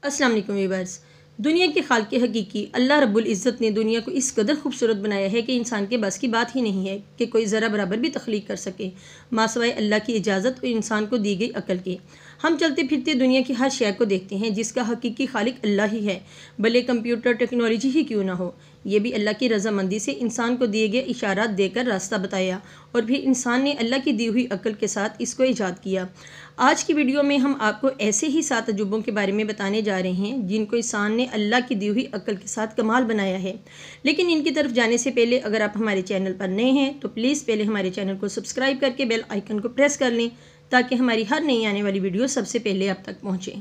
अस्सलाम वालेकुम व्यूअर्स। दुनिया के खालिक हकीकी अल्लाह रब्बुल इज़्ज़त ने दुनिया को इस कदर खूबसूरत बनाया है कि इंसान के बस की बात ही नहीं है कि कोई ज़रा बराबर भी तख्लीक कर सके मासवाए अल्लाह की इजाज़त और इंसान को दी गई अकल की। हम चलते फिरते दुनिया की हर शय को देखते हैं जिसका हकीकी खालिक अल्लाह ही है, भले कंप्यूटर टेक्नोलॉजी ही क्यों ना हो। ये भी अल्लाह की रजामंदी से इंसान को दिए गए इशारात देकर रास्ता बताया और फिर इंसान ने अल्लाह की दी हुई अकल के साथ इसको ईजाद किया। आज की वीडियो में हम आपको ऐसे ही 7 अजूबों के बारे में बताने जा रहे हैं जिनको इंसान ने अल्लाह की दी हुई अकल के साथ कमाल बनाया है। लेकिन इनकी तरफ जाने से पहले अगर आप हमारे चैनल पर नए हैं तो प्लीज़ पहले हमारे चैनल को सब्सक्राइब करके बेल आइकन को प्रेस कर लें ताकि हमारी हर नई आने वाली वीडियो सबसे पहले आप तक पहुँचे।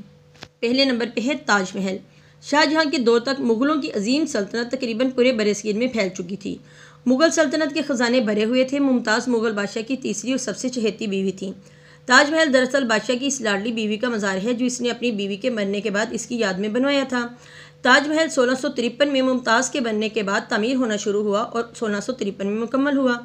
पहले नंबर पर है ताजमहल। शाहजहाँ के दौर तक मुग़लों की अजीम सल्तनत तकरीबन पूरे बरसगीर में फैल चुकी थी। मुग़ल सल्तनत के ख़जाने भरे हुए थे। मुमताज़ मुग़ल बादशाह की तीसरी और सबसे चहेती बीवी थी। ताजमहल दरअसल बादशाह की इस लाडली बीवी का मज़ार है जो इसने अपनी बीवी के मरने के बाद इसकी याद में बनवाया था। ताजमहल 1653 में मुमताज़ के बनने के बाद तामीर होना शुरू हुआ और 1653 में मुकम्मल हुआ।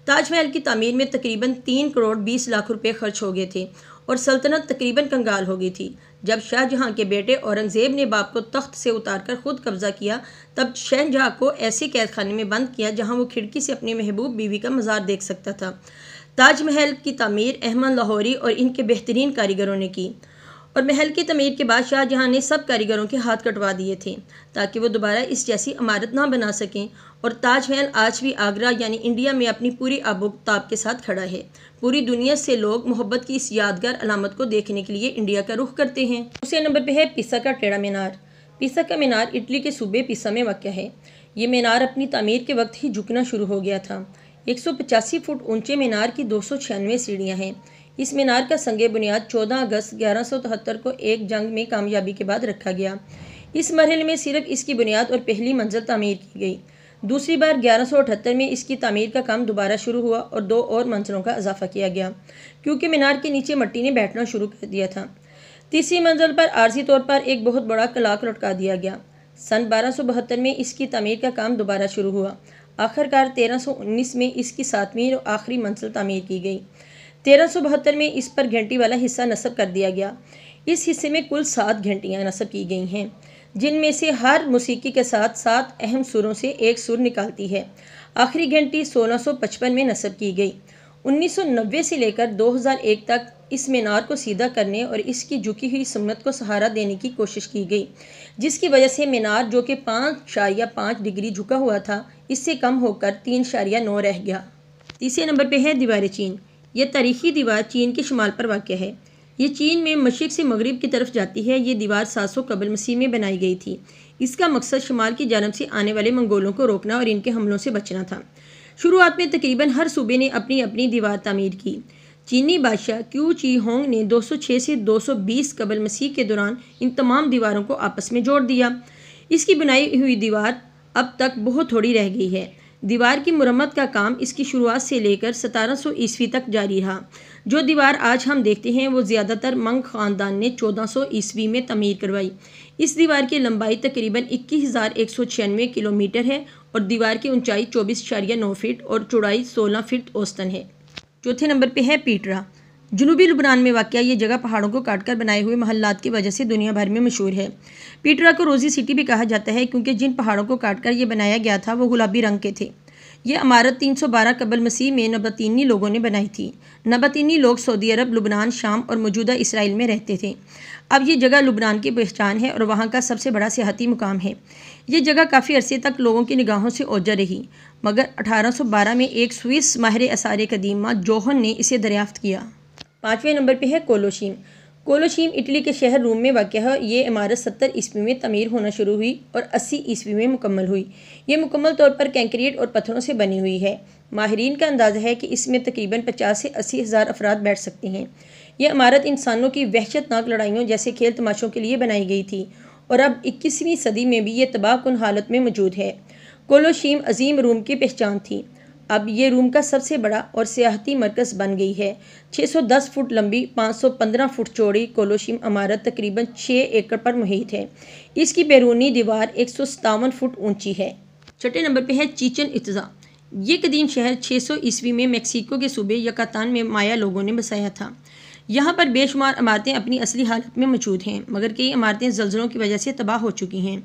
ताजमहल की तामीर में तकरीबन 3 करोड़ 20 लाख रुपए खर्च हो गए थे और सल्तनत तकरीबन कंगाल हो गई थी। जब शाहजहाँ के बेटे औरंगज़ेब ने बाप को तख्त से उतारकर खुद कब्जा किया तब शहनशाह को ऐसे कैद खाने में बंद किया जहाँ वो खिड़की से अपनी महबूब बीवी का मज़ार देख सकता था। ताजमहल की तामीर अहमद लाहौरी और इनके बेहतरीन कारीगरों ने की और महल की तमीर के बाद शाहजहाँ ने सब कारीगरों के हाथ कटवा दिए थे ताकि वो दोबारा इस जैसी इमारत ना बना सकें। और ताजमहल आज भी आगरा यानी इंडिया में अपनी पूरी आबोताब के साथ खड़ा है। पूरी दुनिया से लोग मोहब्बत की इस यादगार अलामत को देखने के लिए इंडिया का रुख करते हैं। दूसरे नंबर पर है पिसा का टेढ़ा मीनार। पिसा का मीनार इटली के सूबे पिसा में वाक़या है। ये मीनार अपनी तामीर के वक्त ही झुकना शुरू हो गया था। 185 फुट ऊंचे मीनार की 296 सीढ़ियाँ हैं। इस मीनार का संगे बुनियाद 14 अगस्त 1173 को एक जंग में कामयाबी के बाद रखा गया। इस मरहले में सिर्फ इसकी बुनियाद और पहली मंजिल तामीर की गई। दूसरी बार 1178 में इसकी तामीर का काम दोबारा शुरू हुआ और 2 और मंजिलों का इजाफा किया गया क्योंकि मीनार के नीचे मिट्टी ने बैठना शुरू कर दिया था। तीसरी मंजिल पर आर्जी तौर पर एक बहुत बड़ा कलाक लटका दिया गया। सन 1272 में इसकी तामीर का काम दोबारा शुरू हुआ। आखिरकार 1319 में इसकी 7वीं और आखिरी मंजिल तामीर की गई। 1372 में इस पर घंटी वाला हिस्सा नस्ब कर दिया गया। इस हिस्से में कुल 7 घंटियाँ नस्ब की गई हैं जिनमें से हर मौसीकी के साथ 7 अहम सुरों से एक सुर निकालती है। आखिरी घंटी 1655 में नस्ब की गई। 1990 से लेकर 2001 तक इस मीनार को सीधा करने और इसकी झुकी हुई सुन्नत को सहारा देने की कोशिश की गई जिसकी वजह से मीनार जो कि 5.5 डिग्री झुका हुआ था इससे कम होकर 3.9 रह गया। तीसरे नंबर पे है दीवार चीन। यह तारीखी दीवार चीन के शुमाल पर वाक़या है। ये चीन में मशरिक़ से मगरिब की तरफ जाती है। ये दीवार 700 कबल मसीह में बनाई गई थी। इसका मकसद शुमाल की जानब से आने वाले मंगोलों को रोकना और इनके हमलों से बचना था। शुरुआत में तकरीबन हर सूबे ने अपनी अपनी दीवार तामीर की। चीनी बादशाह क्यू ची होंग ने 206 से 220 कबल मसीह के दौरान इन तमाम दीवारों को आपस में जोड़ दिया। इसकी बनाई हुई दीवार अब तक बहुत थोड़ी रह गई है। दीवार की मुरम्मत का काम इसकी शुरुआत से लेकर 1700 ईस्वी तक जारी रहा। जो दीवार आज हम देखते हैं वो ज़्यादातर मंग ख़ानदान ने 1400 ईस्वी में तमीर करवाई। इस दीवार की लंबाई तकरीबन 21,196 किलोमीटर है और दीवार की ऊंचाई 24.9 फीट और चौड़ाई 16 फीट औसतन है। चौथे नंबर पे है पीटरा। जनूबी लुबनान में वाक़या ये जगह पहाड़ों को काटकर बनाए हुए महल्लात की वजह से दुनिया भर में मशहूर है। पीटरा को रोज़ी सिटी भी कहा जाता है क्योंकि जिन पहाड़ों को काटकर ये बनाया गया था वो गुलाबी रंग के थे। ये इमारत 312 कबल मसीह में नबातीनी लोगों ने बनाई थी। नबातीनी लोग सऊदी अरब, लुबनान, शाम और मौजूदा इसराइल में रहते थे। अब ये जगह लुबनान की पहचान है और वहाँ का सबसे बड़ा सियाहती मुकाम है। ये जगह काफ़ी अरसे तक लोगों की निगाहों से ओझल रही मगर 1812 में एक स्विस माहिर आसार कदीमा जोहन ने इसे दरियाफ्त किया। 5वें नंबर पे है कोलोशीम। कोलोशीम इटली के शहर रूम में वाक़या है। ये इमारत 70 ईस्वी में तमीर होना शुरू हुई और 80 ईस्वी में मुकम्मल हुई। ये मुकम्मल तौर पर कंक्रीट और पत्थरों से बनी हुई है। माहिरीन का अंदाज़ा है कि इसमें तकरीबन 50 से 80 हज़ार अफराद बैठ सकते हैं। यह इमारत इंसानों की वहशतनाक लड़ाइयों जैसे खेल तमाशों के लिए बनाई गई थी और अब 21वीं सदी में भी ये तबाहकुन हालत में मौजूद है। कोलोशीम अजीम रूम की पहचान थी। अब ये रूम का सबसे बड़ा और सियाहती मरकज़ बन गई है। 610 फुट लंबी 515 फुट चौड़ी कोलोशीम इमारत तकरीबन 6 एकड़ पर मुहित है। इसकी बैरूनी दीवार 157 फुट ऊंची है। छठे नंबर पे है चीचन इत्ज़ा। ये कदीम शहर 600 ईस्वी में मेक्सिको के सूबे यकातान में माया लोगों ने बसाया था। यहाँ पर बेशुमार इमारतें अपनी असली हालत में मौजूद हैं, मगर कई इमारतें ज़लज़लों की वजह से तबाह हो चुकी हैं।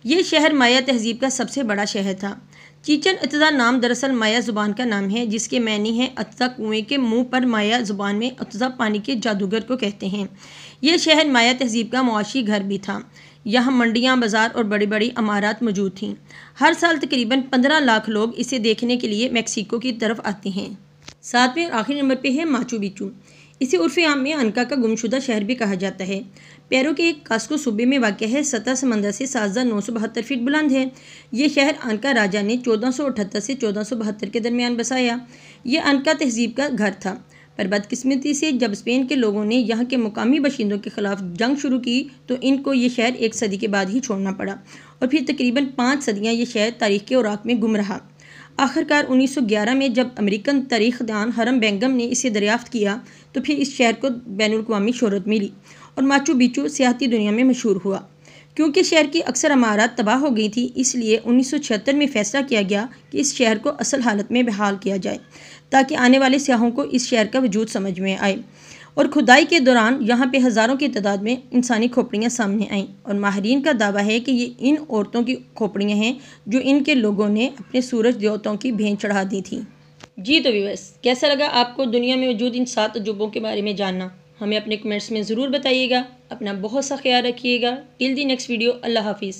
ये शहर माया तहज़ीब का सबसे बड़ा शहर था। चिचन इत्ज़ा नाम दरअसल माया ज़ुबान का नाम है, जिसके मानी है अत्ज़ा कुएँ के मुँह पर। माया ज़ुबान में अत्ज़ा पानी के जादूगर को कहते हैं। यह शहर माया तहज़ीब का मुआशी घर भी था। यहाँ मंडियाँ, बाज़ार और बड़ी बड़ी इमारत मौजूद थीं। हर साल तकरीबन 15 लाख लोग इसे देखने के लिए मेक्सिको की तरफ आते हैं। सातवें और आखिरी नंबर पे है माचू पिच्चू। इसे उर्फ़ आम में अनका का गुमशुदा शहर भी कहा जाता है। पेरू के एक कास्को सूबे में वाक़ है। सतह समंदर से 7,972 फीट बुलंद है। ये शहर अनका राजा ने 1478 से 1472 के दरमियान बसाया। ये अनका तहज़ीब का घर था, पर बदकिस्मती से जब स्पेन के लोगों ने यहाँ के मुकामी बाशिंदों के ख़िलाफ़ जंग शुरू की तो इनको ये शहर 1 सदी के बाद ही छोड़ना पड़ा, और फिर तकरीबन 5 सदियाँ ये शहर तारीख़ के औराक में गुम रहा। आखिरकार 1911 में जब अमेरिकन तारीख़दान हरम बेंगम ने इसे दरियाफ़्त किया तो फिर इस शहर को बैनुल-अक़वामी शोहरत मिली और माचू पिच्चू सियाहती दुनिया में मशहूर हुआ। क्योंकि शहर की अक्सर इमारत तबाह हो गई थी, इसलिए 1976 में फ़ैसला किया गया कि इस शहर को असल हालत में बहाल किया जाए, ताकि आने वाले सियाहों को इस शहर का वजूद समझ में आए। और खुदाई के दौरान यहाँ पे हज़ारों की तादाद में इंसानी खोपड़ियाँ सामने आईं, और माहिरीन का दावा है कि ये इन औरतों की खोपड़ियाँ हैं जो इनके लोगों ने अपने सूरज देवताओं की भेंट चढ़ा दी थी। जी तो व्यूअर्स, कैसा लगा आपको दुनिया में मौजूद इन 7 अजूबों के बारे में जानना? हमें अपने कमेंट्स में ज़रूर बताइएगा। अपना बहुत सा ख्याल रखिएगा। टिल दी नेक्स्ट वीडियो, अल्लाह हाफिज़।